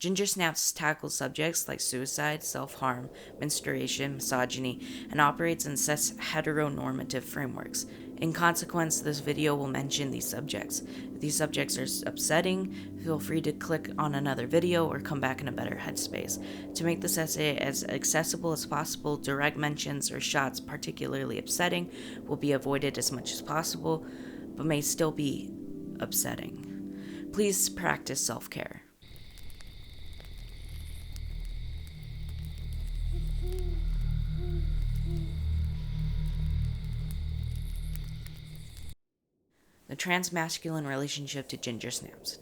Ginger Snaps tackles subjects like suicide, self-harm, menstruation, misogyny, and operates in cis heteronormative frameworks. In consequence, this video will mention these subjects. If these subjects are upsetting, feel free to click on another video or come back in a better headspace. To make this essay as accessible as possible, direct mentions or shots particularly upsetting will be avoided as much as possible, but may still be upsetting. Please practice self-care. The transmasculine relationship to Ginger Snaps.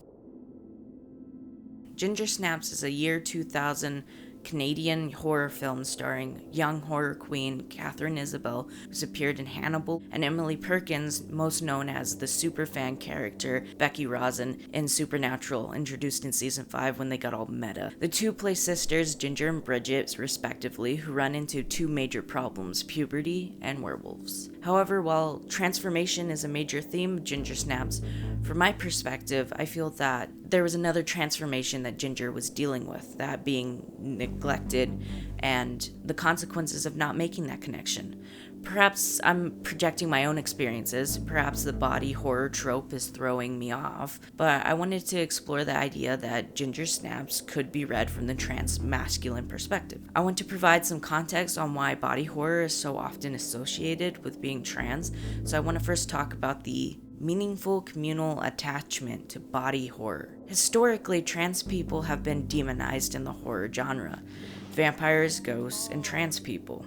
Ginger Snaps is a year 2000 Canadian horror film starring young horror queen Catherine Isabelle, who's appeared in Hannibal, and Emily Perkins, most known as the superfan character Becky Rosen in Supernatural, introduced in season 5 when they got all meta. The two play sisters Ginger and Bridget, respectively, who run into two major problems: puberty and werewolves. However, while transformation is a major theme of Ginger Snaps, from my perspective, I feel that there was another transformation that Ginger was dealing with, that being neglected and the consequences of not making that connection. Perhaps I'm projecting my own experiences, perhaps the body horror trope is throwing me off, but I wanted to explore the idea that Ginger Snaps could be read from the transmasculine perspective. I want to provide some context on why body horror is so often associated with being trans, so I want to first talk about the meaningful communal attachment to body horror. Historically, trans people have been demonized in the horror genre. Vampires, ghosts, and trans people.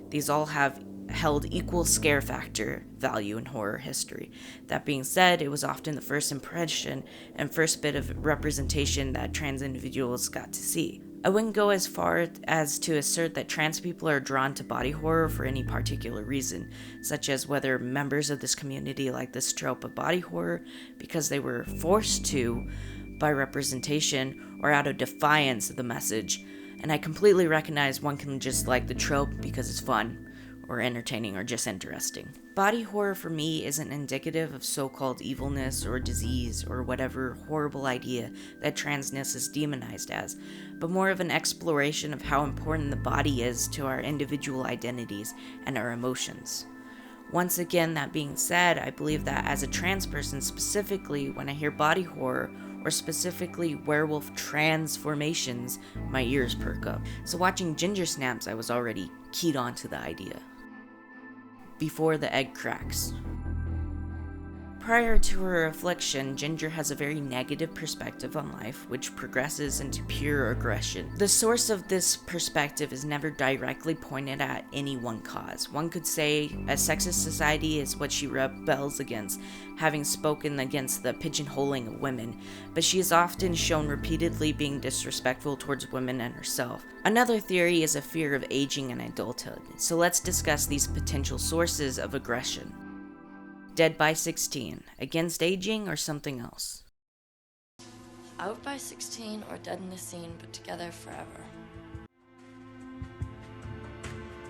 These all have held equal scare factor value in horror history. That being said, it was often the first impression and first bit of representation that trans individuals got to see. I wouldn't go as far as to assert that trans people are drawn to body horror for any particular reason, such as whether members of this community like this trope of body horror because they were forced to by representation or out of defiance of the message. And I completely recognize one can just like the trope because it's fun, or entertaining, or just interesting. Body horror for me isn't indicative of so-called evilness or disease or whatever horrible idea that transness is demonized as, but more of an exploration of how important the body is to our individual identities and our emotions. Once again, that being said, I believe that as a trans person specifically, when I hear body horror, or specifically werewolf transformations, my ears perk up. So watching Ginger Snaps, I was already keyed onto the idea. Before the egg cracks. Prior to her affliction, Ginger has a very negative perspective on life, which progresses into pure aggression. The source of this perspective is never directly pointed at any one cause. One could say a sexist society is what she rebels against, having spoken against the pigeonholing of women, but she is often shown repeatedly being disrespectful towards women and herself. Another theory is a fear of aging in adulthood, so let's discuss these potential sources of aggression. Dead by 16, against aging or something else? Out by 16 or dead in the scene, but together forever.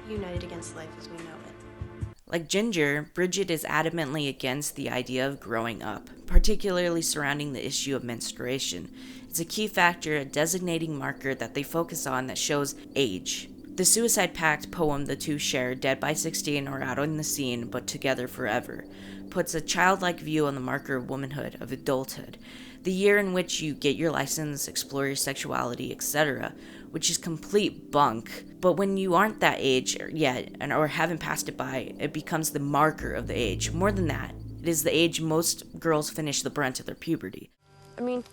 United against life as we know it. Like Ginger, Bridget is adamantly against the idea of growing up, particularly surrounding the issue of menstruation. It's a key factor, a designating marker that they focus on that shows age. The Suicide Pact poem the two share, Dead by 16 or Out on the Scene, but Together Forever, puts a childlike view on the marker of womanhood, of adulthood, the year in which you get your license, explore your sexuality, etc., which is complete bunk. But when you aren't that age yet, or haven't passed it by, it becomes the marker of the age. More than that, it is the age most girls finish the brunt of their puberty. I mean,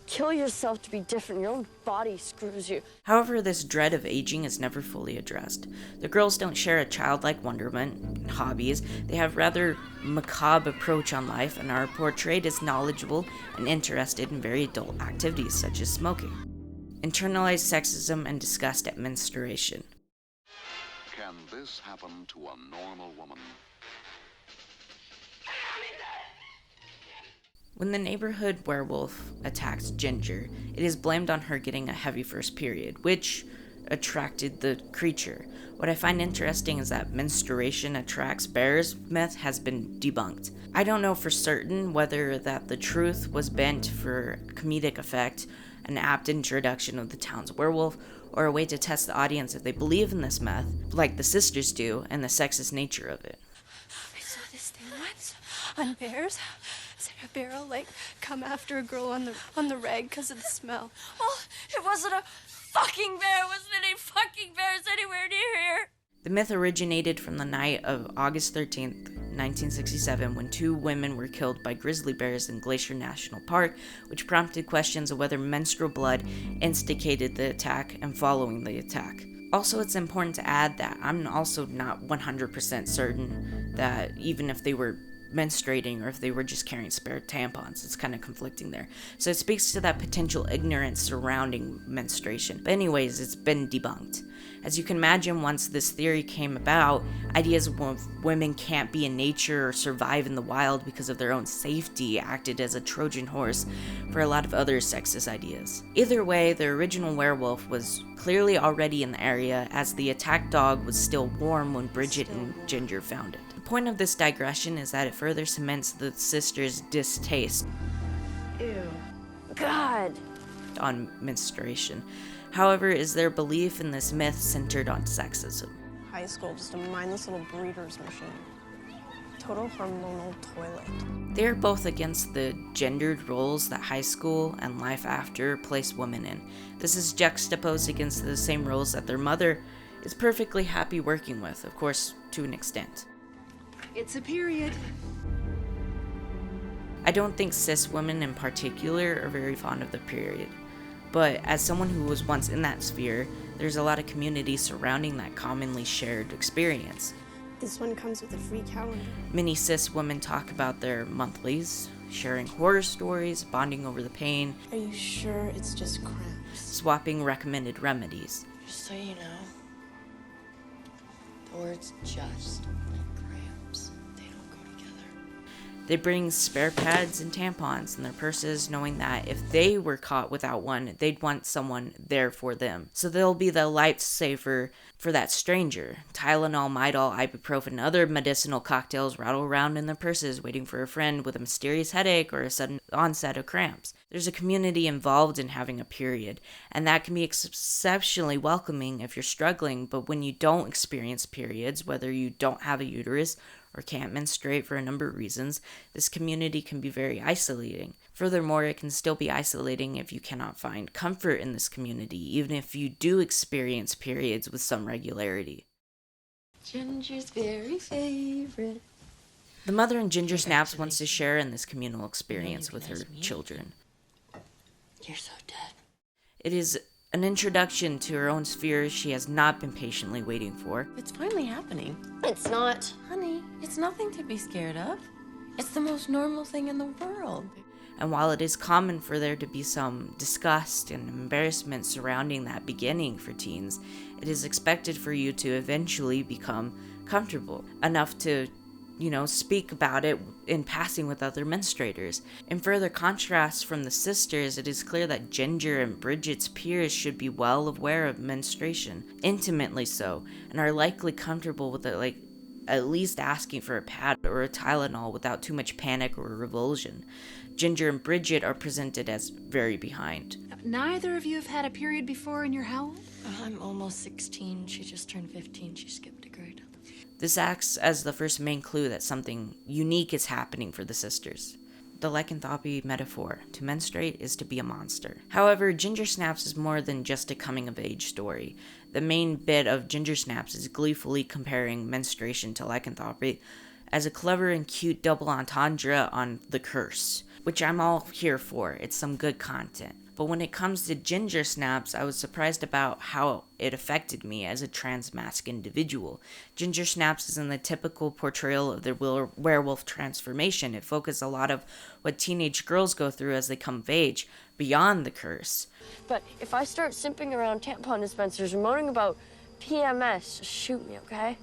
kill yourself to be different. Your own body screws you. However, this dread of aging is never fully addressed. The girls don't share a childlike wonderment and hobbies. They have rather macabre approach on life and are portrayed as knowledgeable and interested in very adult activities such as smoking. Internalized sexism and disgust at menstruation. Can this happen to a normal woman? When the neighborhood werewolf attacks Ginger, it is blamed on her getting a heavy first period, which attracted the creature. What I find interesting is that menstruation attracts bears myth has been debunked. I don't know for certain whether that the truth was bent for comedic effect an apt introduction of the town's werewolf, or a way to test the audience if they believe in this myth, like the sisters do, and the sexist nature of it. I saw this thing once on Bears. Is it a barrel, like, come after a girl on the rag because of the smell? Well, it wasn't a fucking bear. Wasn't any fucking bears anywhere near here. The myth originated from the night of August 13th, 1967, when 2 women were killed by grizzly bears in Glacier National Park, which prompted questions of whether menstrual blood instigated the attack and following the attack. Also, it's important to add that I'm also not 100% certain that even if they were menstruating or if they were just carrying spare tampons, it's kind of conflicting there. So it speaks to that potential ignorance surrounding menstruation. But anyways, it's been debunked. As you can imagine, once this theory came about, ideas of women can't be in nature or survive in the wild because of their own safety acted as a Trojan horse for a lot of other sexist ideas. Either way, the original werewolf was clearly already in the area, as the attacked dog was still warm when Bridget and Ginger found it. The point of this digression is that it further cements the sisters' distaste Ew. God. on menstruation. However, is their belief in this myth centered on sexism. High school, just a mindless little breeder's machine. Total hormonal toilet. They are both against the gendered roles that high school and life after place women in. This is juxtaposed against the same roles that their mother is perfectly happy working with, of course, to an extent. It's a period. I don't think cis women in particular are very fond of the period. But as someone who was once in that sphere, there's a lot of community surrounding that commonly shared experience. This one comes with a free calendar. Many cis women talk about their monthlies, sharing horror stories, bonding over the pain, Are you sure it's just cramps? swapping recommended remedies. Just so you know, the words just and cramps, they don't go together. They bring spare pads and tampons in their purses, knowing that if they were caught without one, they'd want someone there for them. So they'll be the lifesaver for that stranger. Tylenol, Midol, ibuprofen, and other medicinal cocktails rattle around in their purses, waiting for a friend with a mysterious headache or a sudden onset of cramps. There's a community involved in having a period, and that can be exceptionally welcoming if you're struggling, but when you don't experience periods, whether you don't have a uterus or can't menstruate for a number of reasons, this community can be very isolating. Furthermore, it can still be isolating if you cannot find comfort in this community, even if you do experience periods with some regularity. Ginger's very favorite. The mother in Ginger Snaps wants to share in this communal experience with her children. You're so dead. It is an introduction to her own sphere she has not been patiently waiting for. It's finally happening. It's not. Honey, it's nothing to be scared of. It's the most normal thing in the world. And while it is common for there to be some disgust and embarrassment surrounding that beginning for teens, it is expected for you to eventually become comfortable enough to, speak about it in passing with other menstruators. In further contrast from the sisters, it is clear that Ginger and Bridget's peers should be well aware of menstruation, intimately so, and are likely comfortable with it, at least asking for a pad or a Tylenol without too much panic or revulsion. Ginger and Bridget are presented as very behind. Neither of you have had a period before, and you're how old? I'm almost 16. She just turned 15. She skipped a grade. This acts as the first main clue that something unique is happening for the sisters. The lycanthropy metaphor, to menstruate is to be a monster. However, Ginger Snaps is more than just a coming-of-age story. The main bit of Ginger Snaps is gleefully comparing menstruation to lycanthropy as a clever and cute double entendre on the curse, which I'm all here for. It's some good content. But when it comes to Ginger Snaps, I was surprised about how it affected me as a transmasc individual. Ginger Snaps isn't the typical portrayal of the werewolf transformation. It focuses a lot of what teenage girls go through as they come of age, beyond the curse. But if I start simping around tampon dispensers and moaning about PMS, just shoot me, okay?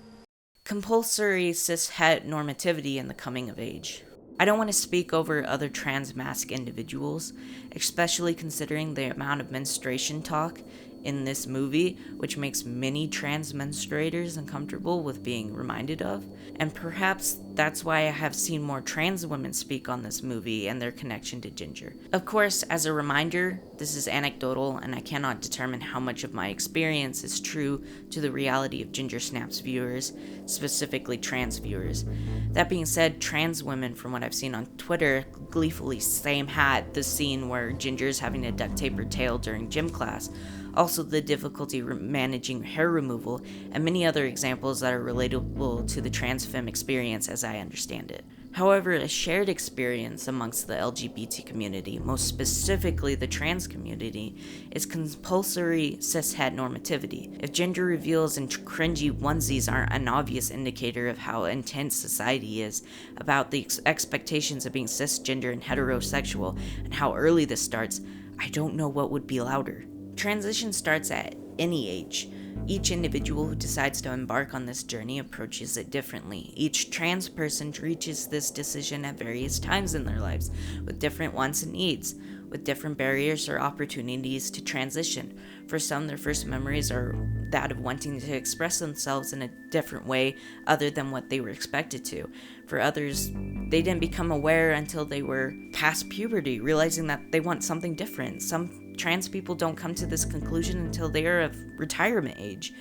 Compulsory cis-het normativity in the coming of age. I don't want to speak over other transmasc individuals, especially considering the amount of menstruation talk in this movie, which makes many trans menstruators uncomfortable with being reminded of. And perhaps that's why I have seen more trans women speak on this movie and their connection to Ginger. Of course, as a reminder, this is anecdotal and I cannot determine how much of my experience is true to the reality of Ginger Snaps viewers, specifically trans viewers. That being said, trans women, from what I've seen on Twitter, gleefully same hat the scene where Ginger's having to duct tape her tail during gym class, also the difficulty managing hair removal, and many other examples that are relatable to the trans femme experience as I understand it. However, a shared experience amongst the LGBT community, most specifically the trans community, is compulsory cishet normativity. If gender reveals and cringy onesies aren't an obvious indicator of how intense society is about the expectations of being cisgender and heterosexual, and how early this starts, I don't know what would be louder. Transition starts at any age. Each individual who decides to embark on this journey approaches it differently. Each trans person reaches this decision at various times in their lives, with different wants and needs, with different barriers or opportunities to transition. For some, their first memories are that of wanting to express themselves in a different way other than what they were expected to. For others, they didn't become aware until they were past puberty, realizing that they want something different. Some trans people don't come to this conclusion until they are of retirement age.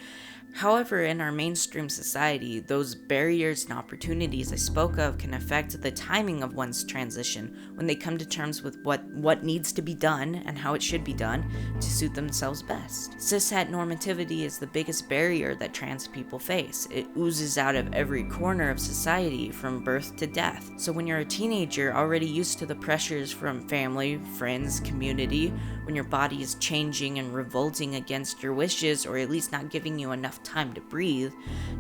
However, in our mainstream society, those barriers and opportunities I spoke of can affect the timing of one's transition when they come to terms with what needs to be done and how it should be done to suit themselves best. Cishet normativity is the biggest barrier that trans people face. It oozes out of every corner of society from birth to death. So when you're a teenager already used to the pressures from family, friends, community, when your body is changing and revolting against your wishes, or at least not giving you enough time to breathe,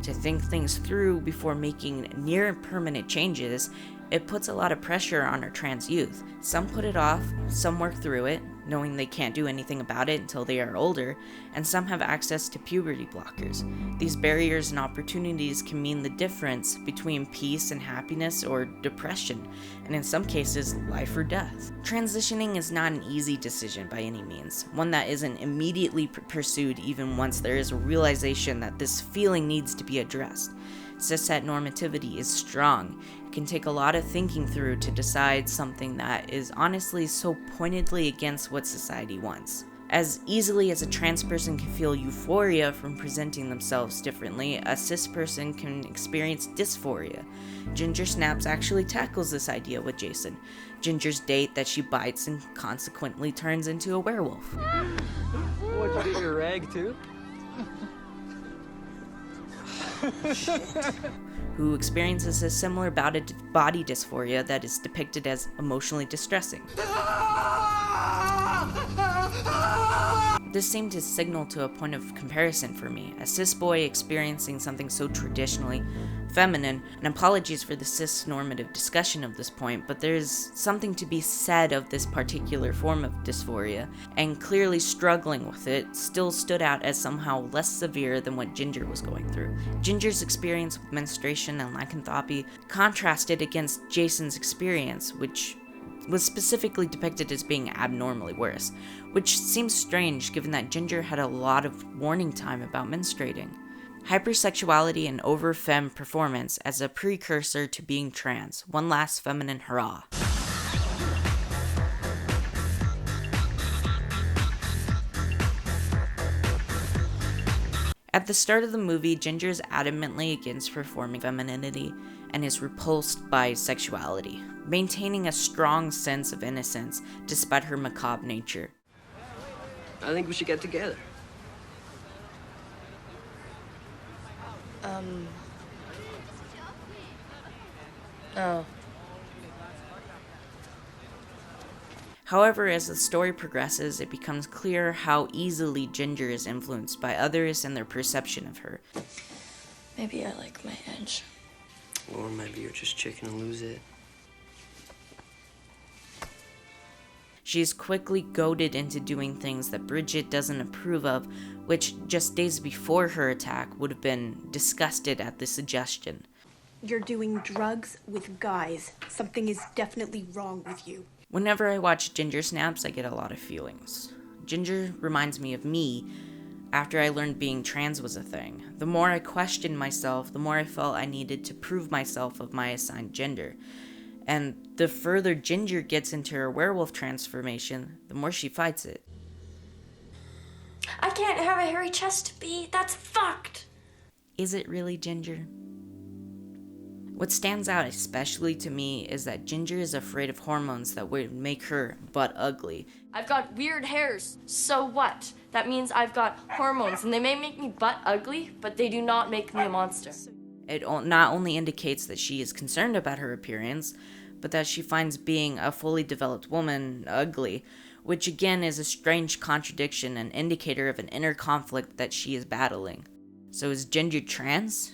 to think things through before making near permanent changes, it puts a lot of pressure on our trans youth. Some put it off, some work through it, knowing they can't do anything about it until they are older, and some have access to puberty blockers. These barriers and opportunities can mean the difference between peace and happiness or depression, and in some cases, life or death. Transitioning is not an easy decision by any means, one that isn't immediately pursued even once there is a realization that this feeling needs to be addressed. Cishet normativity is strong. It can take a lot of thinking through to decide something that is honestly so pointedly against what society wants. As easily as a trans person can feel euphoria from presenting themselves differently, a cis person can experience dysphoria. Ginger Snaps actually tackles this idea with Jason, Ginger's date that she bites and consequently turns into a werewolf. What'd you get your rag too? Who experiences a similar body dysphoria that is depicted as emotionally distressing. This seemed to signal to a point of comparison for me, a cis boy experiencing something so traditionally feminine, and apologies for the cis-normative discussion of this point, but there's something to be said of this particular form of dysphoria, and clearly struggling with it still stood out as somehow less severe than what Ginger was going through. Ginger's experience with menstruation and lycanthropy contrasted against Jason's experience, which was specifically depicted as being abnormally worse, which seems strange given that Ginger had a lot of warning time about menstruating. Hypersexuality and over-femme performance as a precursor to being trans. One last feminine hurrah. At the start of the movie, Ginger is adamantly against performing femininity and is repulsed by sexuality, maintaining a strong sense of innocence despite her macabre nature. I think we should get together. Oh. However, as the story progresses, it becomes clear how easily Ginger is influenced by others and their perception of her. Maybe I like my edge. Or maybe you're just chicken to lose it. She is quickly goaded into doing things that Bridget doesn't approve of, which just days before her attack would have been disgusted at the suggestion. You're doing drugs with guys. Something is definitely wrong with you. Whenever I watch Ginger Snaps, I get a lot of feelings. Ginger reminds me of me, after I learned being trans was a thing. The more I questioned myself, the more I felt I needed to prove myself of my assigned gender. And the further Ginger gets into her werewolf transformation, the more she fights it. I can't have a hairy chest, B. That's fucked. Is it really Ginger? What stands out especially to me is that Ginger is afraid of hormones that would make her butt ugly. I've got weird hairs. So what? That means I've got hormones, and they may make me butt ugly, but they do not make me a monster. It not only indicates that she is concerned about her appearance, but that she finds being a fully developed woman ugly, which again is a strange contradiction and indicator of an inner conflict that she is battling. So is Ginger trans?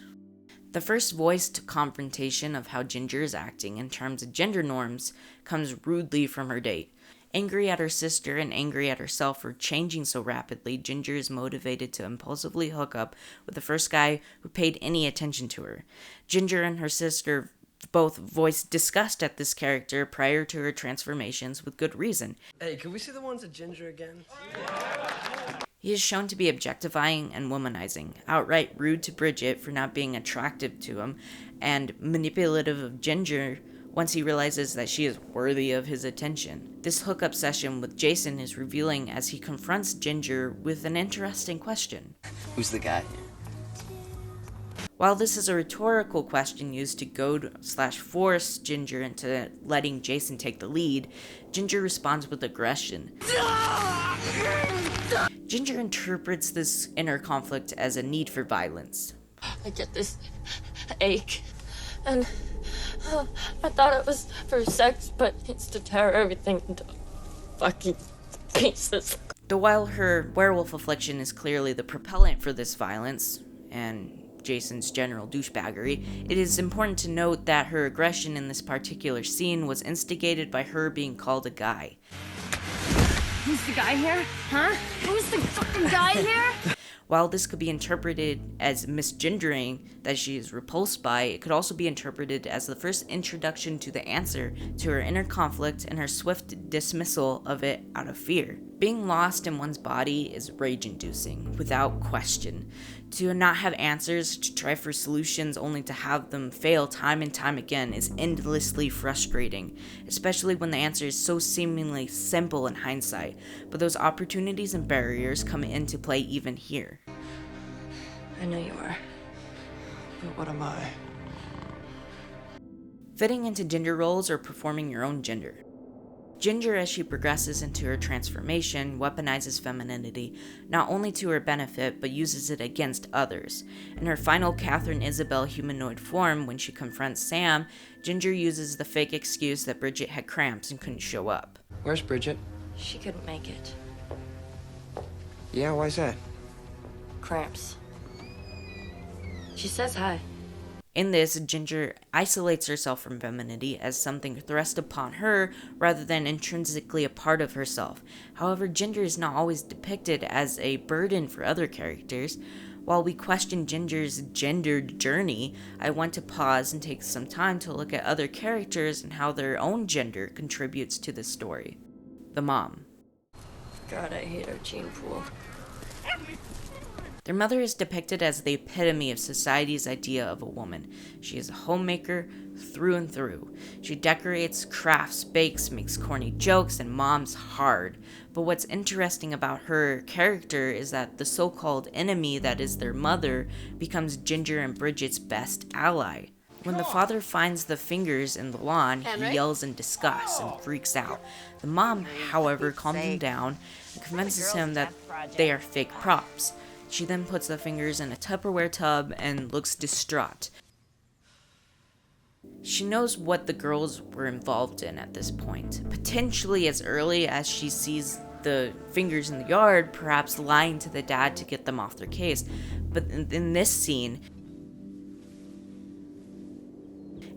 The first voiced confrontation of how Ginger is acting in terms of gender norms comes rudely from her date. Angry at her sister and angry at herself for changing so rapidly, Ginger is motivated to impulsively hook up with the first guy who paid any attention to her. Ginger and her sister both voiced disgust at this character prior to her transformations with good reason. Hey, can we see the ones at Ginger again? He is shown to be objectifying and womanizing, outright rude to Bridgette for not being attractive to him, and manipulative of Ginger once he realizes that she is worthy of his attention. This hookup session with Jason is revealing as he confronts Ginger with an interesting question. Who's the guy? While this is a rhetorical question used to goad/force Ginger into letting Jason take the lead, Ginger responds with aggression. Ginger interprets this inner conflict as a need for violence. I get this ache, and I thought it was for sex, but it's to tear everything into fucking pieces. Though while her werewolf affliction is clearly the propellant for this violence, and Jason's general douchebaggery, it is important to note that her aggression in this particular scene was instigated by her being called a guy. Who's the guy here? Huh? Who's the fucking guy here? While this could be interpreted as misgendering that she is repulsed by, it could also be interpreted as the first introduction to the answer to her inner conflict and her swift dismissal of it out of fear. Being lost in one's body is rage-inducing, without question. To not have answers, to try for solutions only to have them fail time and time again is endlessly frustrating, especially when the answer is so seemingly simple in hindsight, but those opportunities and barriers come into play even here. I know you are. But what am I? Fitting into gender roles or performing your own gender. Ginger, as she progresses into her transformation, weaponizes femininity, not only to her benefit, but uses it against others. In her final Catherine Isabel humanoid form, when she confronts Sam, Ginger uses the fake excuse that Bridgette had cramps and couldn't show up. Where's Bridget? She couldn't make it. Yeah, why's that? Cramps. She says hi. In this, Ginger isolates herself from femininity as something thrust upon her rather than intrinsically a part of herself. However, Ginger is not always depicted as a burden for other characters. While we question Ginger's gendered journey, I want to pause and take some time to look at other characters and how their own gender contributes to the story. The mom. God, I hate our gene pool. Their mother is depicted as the epitome of society's idea of a woman. She is a homemaker through and through. She decorates, crafts, bakes, makes corny jokes, and moms hard. But what's interesting about her character is that the so-called enemy that is their mother becomes Ginger and Bridgette's best ally. When the father finds the fingers in the lawn, he yells in disgust and freaks out. The mom, however, calms him down and convinces him that they are fake props. She then puts the fingers in a Tupperware tub and looks distraught. She knows what the girls were involved in at this point, potentially as early as she sees the fingers in the yard, perhaps lying to the dad to get them off their case. But in this scene,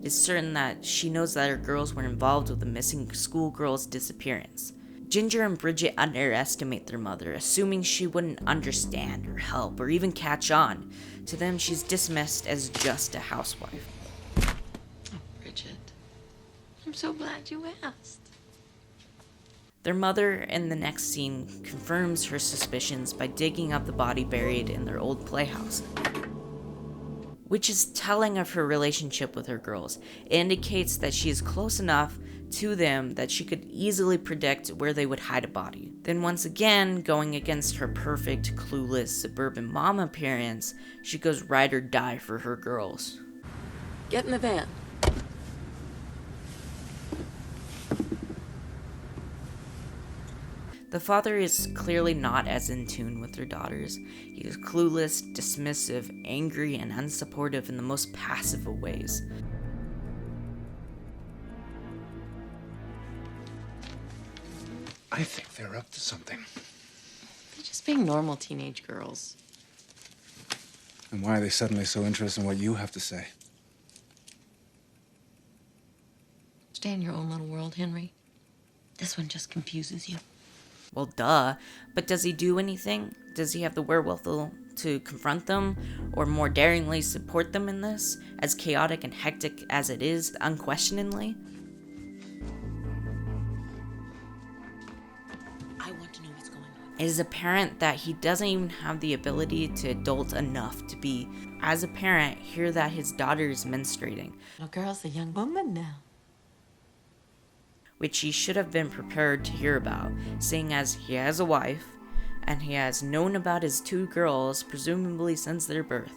it's certain that she knows that her girls were involved with the missing schoolgirl's disappearance. Ginger and Bridgette underestimate their mother, assuming she wouldn't understand or help or even catch on. To them, she's dismissed as just a housewife. Bridget, I'm so glad you asked. Their mother in the next scene confirms her suspicions by digging up the body buried in their old playhouse, which is telling of her relationship with her girls. It indicates that she is close enough to them that she could easily predict where they would hide a body. Then once again, going against her perfect, clueless, suburban mom appearance, she goes ride or die for her girls. Get in the van. The father is clearly not as in tune with their daughters. He is clueless, dismissive, angry, and unsupportive in the most passive of ways. I think they're up to something. They're just being normal teenage girls. And why are they suddenly so interested in what you have to say? Stay in your own little world, Henry. This one just confuses you. Well, duh. But does he do anything? Does he have the wherewithal to confront them, or more daringly support them in this, as chaotic and hectic as it is, unquestioningly? I want to know what's going on. It is apparent that he doesn't even have the ability to adult enough to be, as a parent, hear that his daughter is menstruating. Little girl's a young woman now. Which he should have been prepared to hear about, seeing as he has a wife, and he has known about his two girls, presumably since their birth.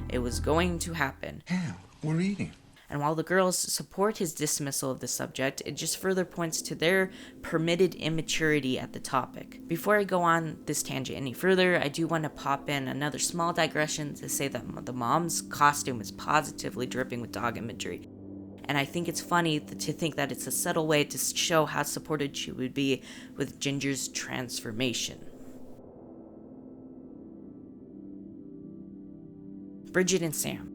It was going to happen. Yeah, we're eating. And while the girls support his dismissal of the subject, it just further points to their permitted immaturity at the topic. Before I go on this tangent any further, I do want to pop in another small digression to say that the mom's costume is positively dripping with dog imagery. And I think it's funny to think that it's a subtle way to show how supported she would be with Ginger's transformation. Bridget and Sam.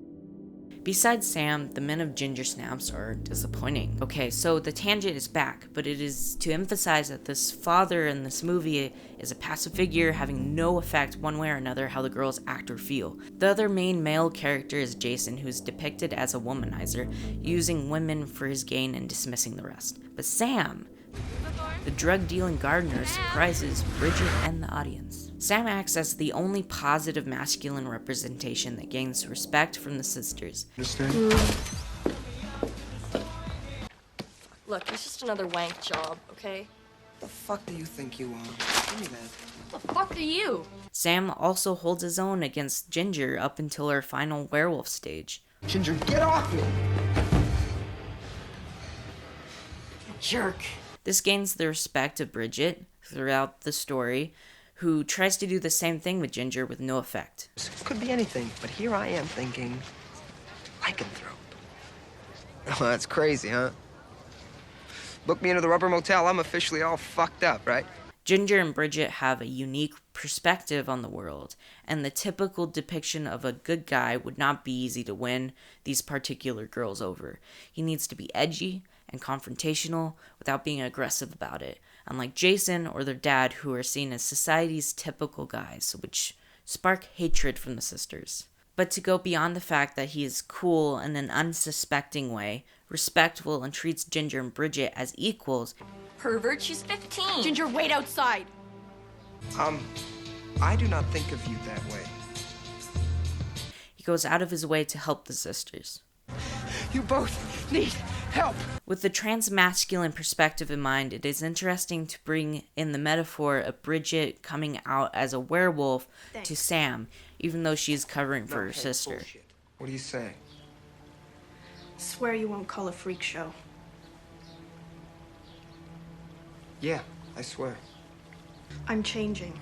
Besides Sam, the men of Ginger Snaps are disappointing. Okay, so the tangent is back, but it is to emphasize that this father in this movie is a passive figure having no effect one way or another how the girls act or feel. The other main male character is Jason, who's depicted as a womanizer, using women for his gain and dismissing the rest. But Sam, the drug-dealing gardener, surprises Bridget and the audience. Sam acts as the only positive masculine representation that gains respect from the sisters. Understand? Look, it's just another wank job, okay? The fuck do you think you are? Give me that. What the fuck are you? Sam also holds his own against Ginger up until her final werewolf stage. Ginger, get off me! You jerk. This gains the respect of Bridget throughout the story, who tries to do the same thing with Ginger with no effect. Could be anything, but here I am thinking, lycanthrope. Oh, that's crazy, huh? Book me into the rubber motel, I'm officially all fucked up, right? Ginger and Bridget have a unique perspective on the world, and the typical depiction of a good guy would not be easy to win these particular girls over. He needs to be edgy and confrontational without being aggressive about it, unlike Jason or their dad, who are seen as society's typical guys, which spark hatred from the sisters. But to go beyond the fact that he is cool in an unsuspecting way, respectful, and treats Ginger and Bridget as equals. Pervert, she's 15. Ginger, wait outside. I do not think of you that way. He goes out of his way to help the sisters. You both need help. With the transmasculine perspective in mind, it is interesting to bring in the metaphor of Bridget coming out as a werewolf to Sam, even though she's covering for her sister. Bullshit. What do you say? Swear you won't call a freak show. Yeah, I swear. I'm changing.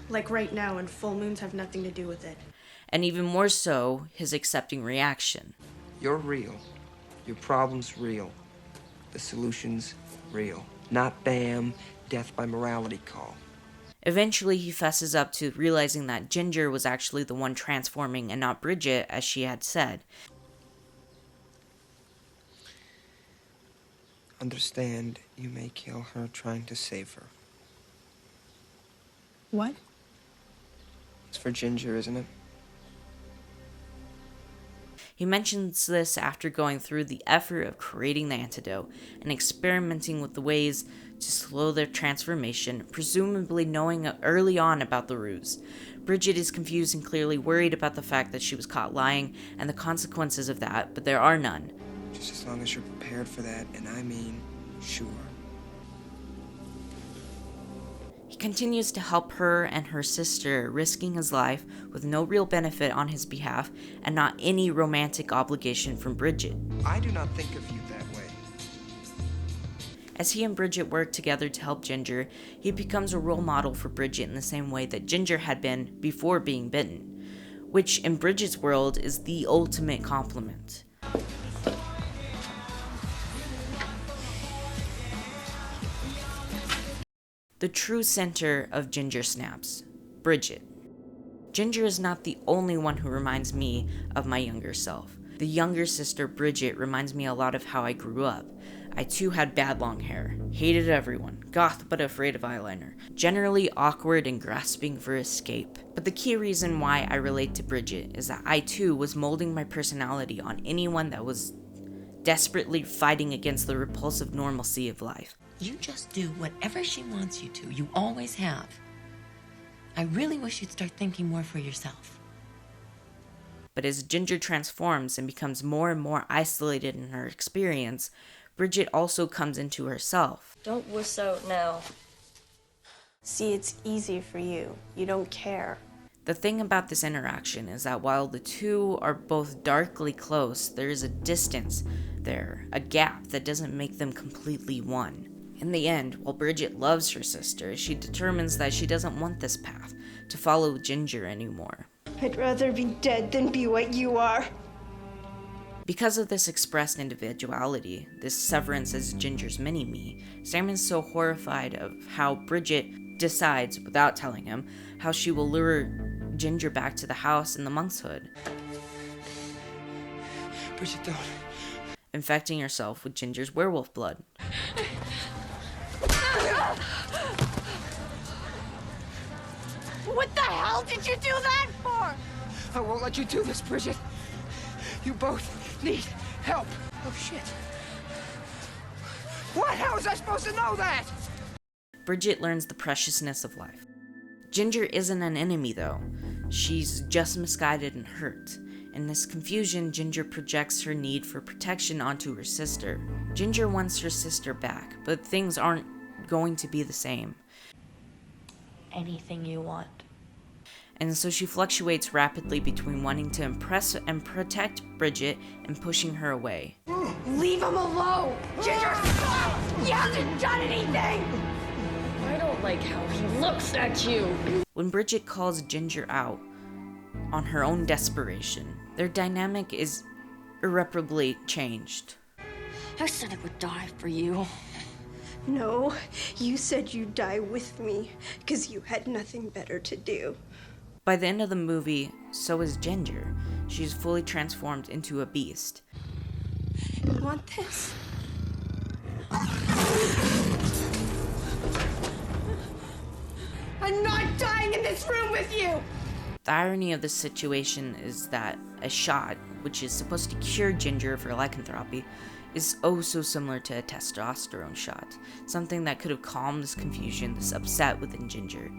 Like right now, and full moons have nothing to do with it. And even more so, his accepting reaction. You're real. Your problem's real. The solution's real. Not bam, death by morality call. Eventually, he fesses up to realizing that Ginger was actually the one transforming and not Bridget, as she had said. Understand, you may kill her trying to save her. What? It's for Ginger, isn't it? He mentions this after going through the effort of creating the antidote and experimenting with the ways to slow their transformation, presumably knowing early on about the ruse. Bridget is confused and clearly worried about the fact that she was caught lying and the consequences of that, but there are none. Just as long as you're prepared for that, and I mean, sure. He continues to help her and her sister, risking his life with no real benefit on his behalf and not any romantic obligation from Bridget. I do not think of you that way. As he and Bridget work together to help Ginger, he becomes a role model for Bridget in the same way that Ginger had been before being bitten, which in Bridget's world is the ultimate compliment. The true center of Ginger Snaps, Bridget. Ginger is not the only one who reminds me of my younger self. The younger sister, Bridget, reminds me a lot of how I grew up. I too had bad long hair, hated everyone, goth but afraid of eyeliner, generally awkward and grasping for escape. But the key reason why I relate to Bridget is that I too was molding my personality on anyone that was desperately fighting against the repulsive normalcy of life. You just do whatever she wants you to. You always have. I really wish you'd start thinking more for yourself. But as Ginger transforms and becomes more and more isolated in her experience, Bridget also comes into herself. Don't wuss out now. See, it's easy for you. You don't care. The thing about this interaction is that while the two are both darkly close, there is a distance there, a gap that doesn't make them completely one. In the end, while Bridget loves her sister, she determines that she doesn't want this path, to follow Ginger anymore. I'd rather be dead than be what you are. Because of this expressed individuality, this severance as Ginger's mini-me, Sam is so horrified of how Bridget decides, without telling him, how she will lure Ginger back to the house in the monk's hood. Bridget, don't. Infecting herself with Ginger's werewolf blood. What the hell did you do that for? I won't let you do this, Bridget. You both need help. Oh, shit. What? How was I supposed to know that? Bridget learns the preciousness of life. Ginger isn't an enemy, though. She's just misguided and hurt. In this confusion, Ginger projects her need for protection onto her sister. Ginger wants her sister back, but things aren't going to be the same. Anything you want. And so she fluctuates rapidly between wanting to impress and protect Bridget and pushing her away. Leave him alone! Ginger, stop! He hasn't done anything! I don't like how he looks at you. When Bridget calls Ginger out on her own desperation, their dynamic is irreparably changed. I said I would die for you. No, you said you'd die with me because you had nothing better to do. By the end of the movie, so is Ginger. She's fully transformed into a beast. You want this? I'm not dying in this room with you! The irony of this situation is that a shot, which is supposed to cure Ginger of her lycanthropy, is oh so similar to a testosterone shot, something that could have calmed this confusion, this upset within Ginger.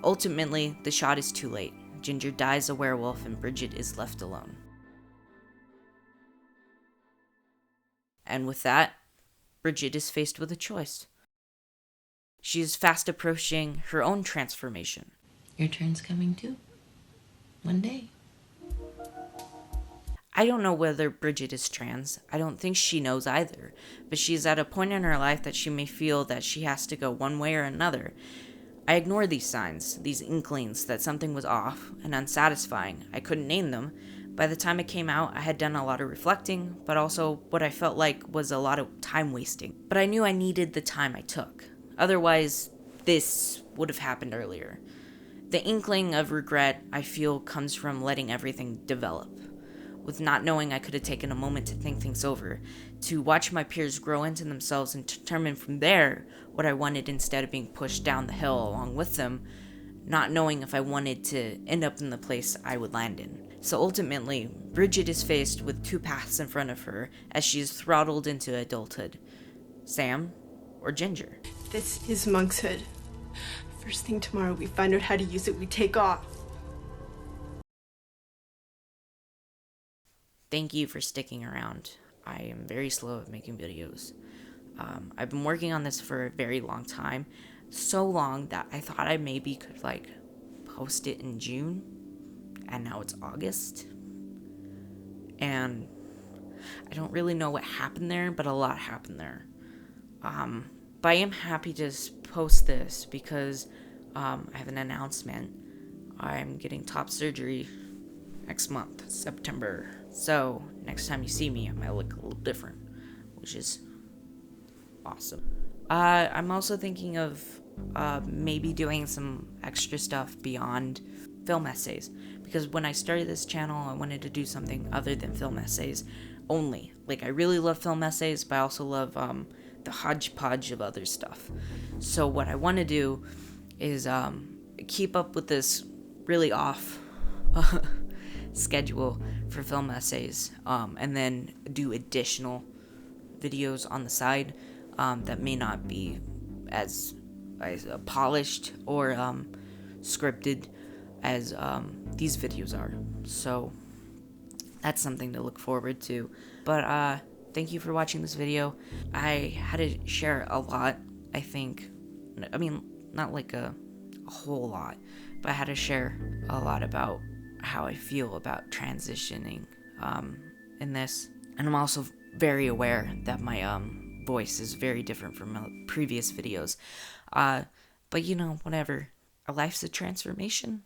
Ultimately, the shot is too late. Ginger dies a werewolf and Bridget is left alone. And with that, Bridget is faced with a choice. She is fast approaching her own transformation. Your turn's coming too. One day. I don't know whether Bridget is trans. I don't think she knows either. But she's at a point in her life that she may feel that she has to go one way or another. I ignored these signs, these inklings that something was off and unsatisfying. I couldn't name them. By the time it came out, I had done a lot of reflecting, but also what I felt like was a lot of time wasting. But I knew I needed the time I took. Otherwise, this would have happened earlier. The inkling of regret I feel comes from letting everything develop. With not knowing, I could have taken a moment to think things over, to watch my peers grow into themselves and determine from there what I wanted instead of being pushed down the hill along with them, not knowing if I wanted to end up in the place I would land in. So ultimately, Bridget is faced with two paths in front of her as she is throttled into adulthood. Sam or Ginger? This is monkshood. First thing tomorrow, we find out how to use it, we take off. Thank you for sticking around. I am very slow at making videos. I've been working on this for a very long time. So long that I thought I maybe could like post it in June, and now it's August. And I don't really know what happened there, but a lot happened there. But I am happy to post this because I have an announcement. I'm getting top surgery next month, September. So next time you see me, I might look a little different, which is awesome. I'm also thinking of maybe doing some extra stuff beyond film essays, because when I started this channel, I wanted to do something other than film essays only. Like, I really love film essays, but I also love the hodgepodge of other stuff. So what I want to do is keep up with this really off schedule for film essays, and then do additional videos on the side that may not be as polished or scripted as these videos are. So that's something to look forward to. But thank you for watching this video. I had to share a lot, I think. I mean, not like a whole lot, but I had to share a lot about how I feel about transitioning in this. And I'm also very aware that my voice is very different from my previous videos. But you know, whatever. Our life's a transformation.